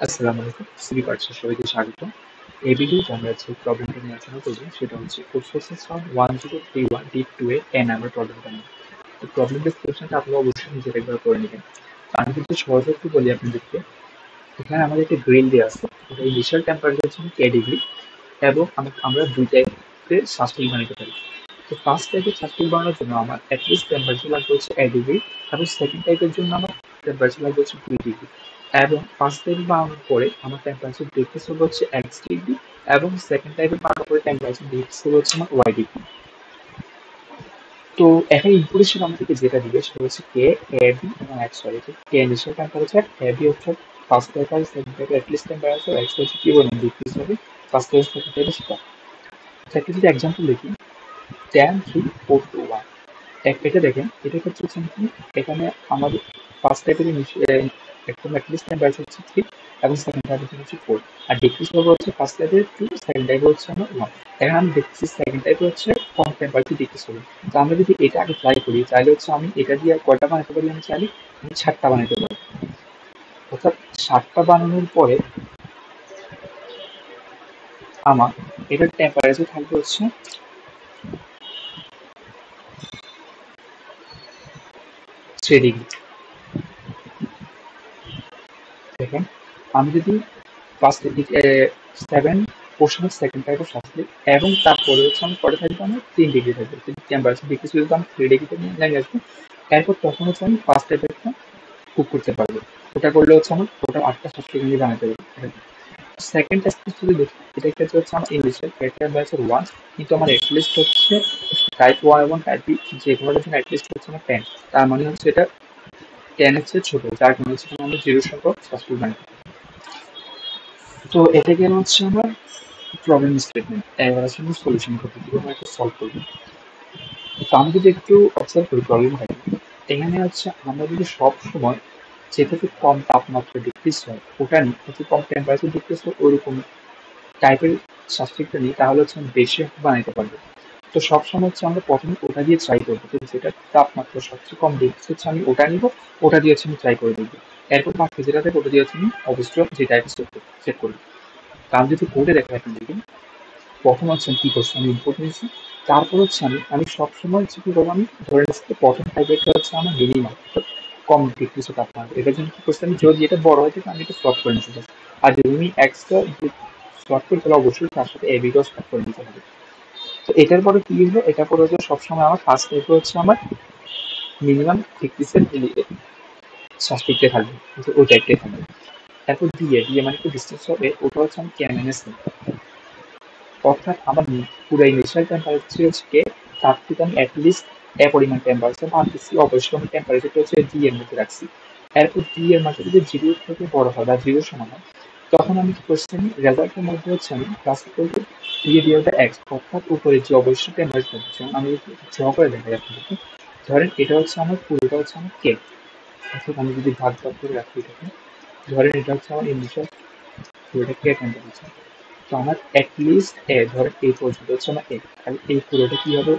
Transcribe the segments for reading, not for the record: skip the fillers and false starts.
আসসালামু আলাইকুম। সিবি পাঠশালায় সবাইকে স্বাগত। এই ভিডিওতে আমরা যে প্রবলেমটা নিয়ে আলোচনা করব সেটা হচ্ছে courses from 1031 dip to a n number প্রবলেমটা নিয়ে। তো প্রবলেম ডেসক্রিপশনটা আপনারা অবশ্যই নিজের একবার করে নেবেন। আমি যদি সহজ একটু বলি আপনাদেরকে, এখানে আমাদের একটা গ্রিল দেওয়া আছে। এটা ইনিশিয়াল টেম্পারেচার হচ্ছে কে ডিগ্রি এবং আমরা দুই টাইপের সাস্টেইন বানাতে পারি। তো ফার্স্ট টাইপের সাস্টেইন বানানোর জন্য আমার অ্যাটলিস্ট টেম্পারেচার লাগবে হচ্ছে 1 ডিগ্রি এবং সেকেন্ড টাইপের জন্য আমার টেম্পারেচার লাগবে হচ্ছে 2 ডিগ্রি এবং ফার্স্ট টাইপ বানানোর পরে আমার টেম্পারেচার ডিক্রিজ হবে হচ্ছে এক্স ডিগ্রি এবং সেকেন্ড টাইপে বানানোর পরে টেম্পারেচার ডিক্রিজ হবে হচ্ছে আমার ওয়াই ডিগ্রি। তো এখানে ইনপুট হিসেবে আমাদেরকে যেটা দিবে সেটা হচ্ছে কে, এ বি এবং x Y. K initial temperature, A B হচ্ছে ফার্স্ট টাইপের, সেকেন্ড টাইপের অ্যাটলিস্ট টেম্পারেচার, এক্স হচ্ছে কি বলবেন ডিক্রিজ হবে ফার্স্ট টাইপ সেকেন্ড টাইপে সেটা। একটা যদি এক্সাম্পল দেখি, tan 3 4 to 1, এটা দেখেন, এটা হচ্ছে কি, এখানে আমাদের ফার্স্ট টাইপের একদম অ্যাটলিস্ট টেম্পারেচার হচ্ছে 3 এবং সেকেন্ড টাইপের হচ্ছে 4 আর ডিক্রিজ হবে হচ্ছে ফার্স্ট টাইপের 2, সেকেন্ড টাইপে হচ্ছে আমার 1। এখানে আমি দেখছি সেকেন্ড টাইপে হচ্ছে কম টেম্পারেচার ডিক্রিজ হবে। তো আমরা যদি এটা আগে ট্রাই করি তাহলে হচ্ছে আমি এটা দিয়ে কয়টা বানাতে পারি, আমি চাইলে আমি 7টা বানাতে পারি। অর্থাৎ 7টা বানানোর পরে আমার এটার টেম্পারেচার থাকবে হচ্ছে 3 ডিগ্রি। দেখেন, আমি যদি ফার্স্ট 7 পোর্শনের সেকেন্ড টাইপের শাস্তি এবং তারপরে হচ্ছে আমি কটা থাকবে, আমার 3 ডিগ্রি থাকবে। টেম্পারেচার ডিক্রিজ যদি আমি 3 ডিগ্রিতে নিয়ে নেমে আসবো, এরপর তখন হচ্ছে আমি ফার্স্ট টাইপেরটা কুক করতে পারবো। ওটা করলে হচ্ছে আমার টোটাল 8টা শাস্তি কিন্তু বানাতে পারবো। সেকেন্ড টেস্ট যদি দেখি, এটা ক্ষেত্রে হচ্ছে আমার ইংলিশের টেম্পারেচার 1, কিন্তু আমার অ্যাটলিস্ট হচ্ছে টাইপ 1 এবং টাইপ বি যে কোনোটার জন্য অ্যাটলিস্ট হচ্ছে আমার 10। তার মানে হচ্ছে এটা 10 এর চেয়ে ছোট, যার কারণে হচ্ছে আমরা 0 সংখ্যক শাস্তি বানাতে পারি। তো এটা গেল হচ্ছে আমার প্রবলেম স্টেটমেন্ট। এবার আছে আমরা সলিউশন করতে কিভাবে একটা সলভ করবো। তো আমি যদি একটু অবজার্ভ করি প্রবলেমটাকে, এখানে হচ্ছে আমরা যদি সব সময় যেটাতে কম তাপমাত্রা ডিক্রিজ হয় ওটা নিই, হচ্ছে কম টেম্পারেচার ডিক্রিজ হয় ওইরকম টাইপের সাবজেক্টটা নিই, তাহলে হচ্ছে আমি বেশি বানাইতে পারবো। তো সবসময় হচ্ছে আমরা প্রথমে ওটা দিয়ে ট্রাই করবো, তো যেটা তাপমাত্রা সবচেয়ে কম ডিক্রিজ হচ্ছে আমি ওটা নিব, ওটা দিয়ে হচ্ছে আমি ট্রাই করে দেখবো। এরপর বাকি যেটা থাকে ওটা দিয়ে হচ্ছে আমি অবশ্যই যে টাইপের সেট করবো। তো আমি যদি কোডে দেখা এখন দেখি, প্রথম হচ্ছে আমি কি করছি, আমি ইনপুট নিয়েছি, তারপর হচ্ছে আমি সবসময় হচ্ছে কি করবো, আমি ধরে নিচ্ছি প্রথম টাইপেরটা হচ্ছে আমার মিনিমাম কম ডিক্রিজ তাপমাত্রা। এটার জন্য কি করছি, আমি যদি এটা বড় হয়ে থাকে আমি এটা স্টপ করে নিচ্ছি। আর যদি আমি এক্সট্রা স্টপ করি তাহলে অবশ্যই তার সাথে এবিটাও স্টপ করে নিতে হবে। তো এটার পরে কি হলো, এটা পরে হচ্ছে সবসময় আমার ফার্স্ট টাইপে হচ্ছে আমার মিনিমাম ডিক্রিজের সাবস্টিকটা থাকবে, ওই টাইপটাই থাকবে। তারপর দিয়ে দিয়ে মানে একটু ডিস্টেন্স হবে, ওটা হচ্ছে আমি ক্যামেনেস নেব। অর্থাৎ আমার পুরো ইনিশিয়াল টেম্পারেচার হচ্ছে, তার থেকে আমি অ্যাটলিস্ট এ পরিমাণ টেম্পারেচার বাড়তেছি, অবশ্যই আমি টেম্পারেচারটা হচ্ছে ডি এর মধ্যে রাখছি। এরপর ডি এর মাত্রা যদি 0 থেকে বড় হয় বা 0 সমান হয়, তখন আমি কি করছি, আমি রেজাল্টের মধ্যে হচ্ছে আমি প্লাস করবো দিয়ে দিয়ে ওটা এক্স, অর্থাৎ উপরে যে অবশ্যই টেম্পারেচার হচ্ছে আমি ড্র করে দেখাই আপনাদেরকে। ধরেন এটা হচ্ছে আমার পুরোটা হচ্ছে আমার কে, অর্থাৎ আমি যদি ভাগ ভাগ করে রাখি এটাকে, ধরেন এটা হচ্ছে আমার ইনিশিয়াল পুরোটা কে টেম্পারেচার। তো আমার অ্যাটলিস্ট ধরেন এই পর্যন্ত হচ্ছে আমার তাহলে এই পুরোটা কি হবে,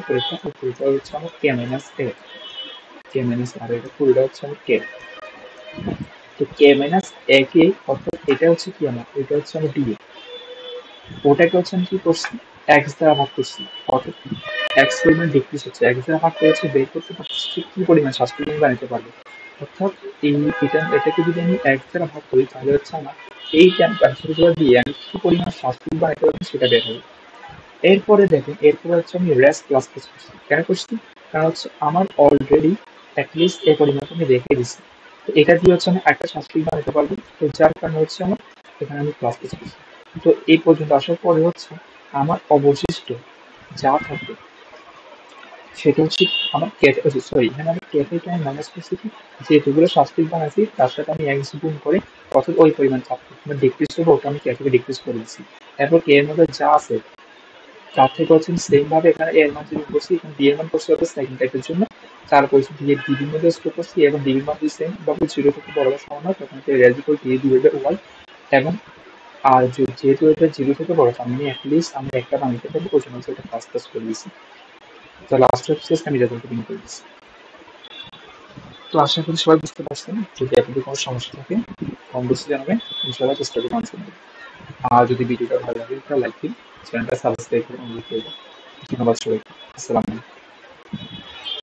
পুরোটা হচ্ছে আমার কে মাইনাস কে মাইনাস এটা পুরোটা হচ্ছে আমার কে। তো কে মাইনাস কে, অর্থাৎ এটা হচ্ছে কি আমার, এটা হচ্ছে আমার ডি, ওটাকে হচ্ছে আমি কি করছি, এক্স দ্বারা ভাগ করছি। অর্থাৎ এক্স পরিমাণ ডিক্রিজ হচ্ছে, এক্স দ্বারা ভাগ করে হচ্ছে বের করতে পারছি কি পরিমাণ শাস্তি বানাতে পারবো। অর্থাৎ এটাকে যদি আমি এক্স দ্বারা ভাগ করি তাহলে হচ্ছে আমার এই টেম্পারেচার দিয়ে আমি কি পরিমাণ শাস্তি বানাতে পারবো সেটা বের হবে। এরপরে দেখেন, এরপরে হচ্ছে আমি রেস্ট ক্লাস করছি। কেন করছি, কারণ হচ্ছে আমার অলরেডি অ্যাটলিস্ট এই পরিমাণ আমি রেখে দিচ্ছি। তো এটা দিয়ে হচ্ছে আমি একটা শাস্তি বানাতে পারবো। তো যার কারণে হচ্ছে আমার এখানে আমি ক্লাস করছি। তো এই পর্যন্ত আসার পরে হচ্ছে আমার অবশিষ্ট যা থাকবে সেটা হচ্ছে আমার ক্যাফে, সরি এখানে আমি ক্যাফেটা আমি মাইনাস করছি কি, যেগুলো শাস্তি বানাচ্ছি তার সাথে আমি এক্স গুণ করে, অর্থাৎ ওই পরিমাণ চাপ ডিক্রিজ করবো, ওটা আমি ক্যাফেকে ডিক্রিজ করে দিচ্ছি। এরপর কে এর মধ্যে যা আছে তার থেকে হচ্ছে সেম ভাবে এখানে এর মান যদি করছি, এখানে ডি এর মান করছি হবে সেকেন্ড টাইপের জন্য, তারপর দিয়ে ডিবির মধ্যে স্টোর করছি এবং ডিবির মান যদি সেম ভাবে 0 থেকে বড় সমান হয় তখন রেজ ইকুয়াল দিয়ে দিবে ওয়াই। এবং আর যেহেতু এটা 0 থেকে বড়, তার মানে অ্যাটলিস্ট আমি একটা বানাতে পারবো, ওই জন্য এটা ফার্স্ট ক্লাস করে দিয়েছি। তো লাস্ট হচ্ছে আমি রেজাল্ট প্রিন্ট করে দিচ্ছি। তো আশা করি সবাই বুঝতে পারছেন। যদি আপনাদের কোনো সমস্যা থাকে কমেন্ট বক্সে জানাবেন, ইনশাআল্লাহ চেষ্টা করবো আনসার দেওয়ার। আর যদি ভিডিওটা ভালো লাগে তাহলে লাইক দিন, চ্যানেলটা সাবস্ক্রাইব করে অনুরোধ করবো। ধন্যবাদ সবাইকে। আসসালামু আলাইকুম।